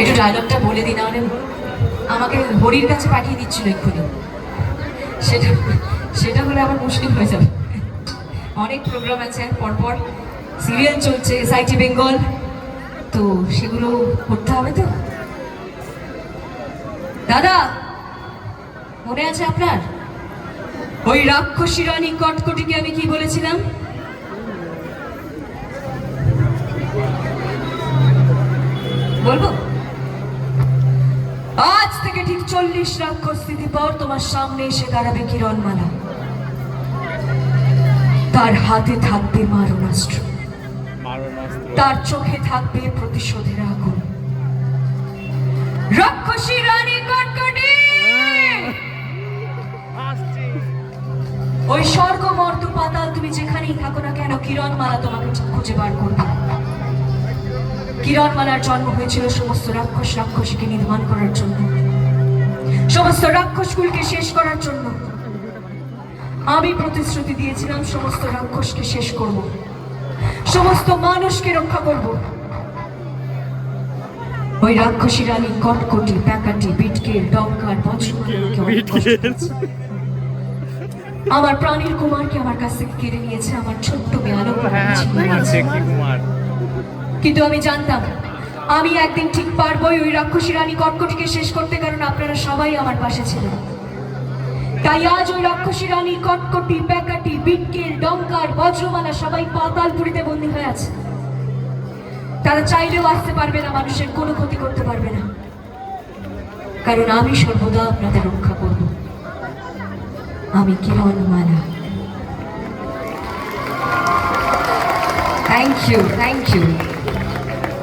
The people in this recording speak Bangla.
একটু ডায়লগটা বলে দিই, নাহলে আমাকে হরির কাছে পাঠিয়ে দিচ্ছিল এক্ষুনি। সেটা সেটা হলে আবার মুশকিল হয়ে যাবে। অনেক প্রোগ্রাম আছে, পরপর সিরিয়াল চলছে এসআইটি বেঙ্গল, তো সেগুলো করতে হবে। তো দাদা, মনে আছে আপনার ওই রাক্ষসী রানী কটকটিকে আমি কি বলেছিলাম? বলবো? আজ থেকে ঠিক 40 রাক্ষস স্থিতি পর তোমার সামনে এসে দাঁড়াবে কিরণমালা। তার হাতে থাকবে মারণাস্ত্র, তার চোখে থাকবে প্রতিশোধের আগুন। রাক্ষসী রানী কটকটি ওই স্বর্গ মর্ত পাতাল, তুমি যেখানেই থাকো না কেন, কিরণমালা তোমাকে খুঁজে বার করবে। কিরণমালার জন্ম হয়েছিল সমস্ত রাক্ষসীকে নিধন করার জন্য, সমস্ত রাক্ষসকুলকে শেষ করার জন্য। আমি প্রতিশ্রুতি দিয়েছিলাম সমস্ত রাক্ষসকে শেষ করব, সমস্ত মানুষকে রক্ষা করব। ওই রাক্ষসী রানী কটকটি, প্যাকাটি, বিটকেল, ডঙ্কার, আমার প্রাণীর কুমারকে আমার কাছ থেকে কেড়ে নিয়েছে, আমার ছোট্ট মেয়ে আলো। কিন্তু আমি জানতাম আমি একদিন ঠিক পারবোই ওই রাক্ষসী রানী কটকটিকে শেষ করতে, কারণ আপনারা সবাই আমার পাশে ছিলেন। তাই আজ ওই রাক্ষসী রানী কটকটি, প্যাকাটি, বিটকেল, ডঙ্কার, বজ্রমালা সবাই পাতালপুরীতে বন্দী হয়ে আছে। তারা চাইলেও আসতে পারবে না, মানুষের কোনো ক্ষতি করতে পারবে না, কারণ আমি সর্বদা আপনাদের রক্ষা করব। আমি কিরণমালা। Thank you.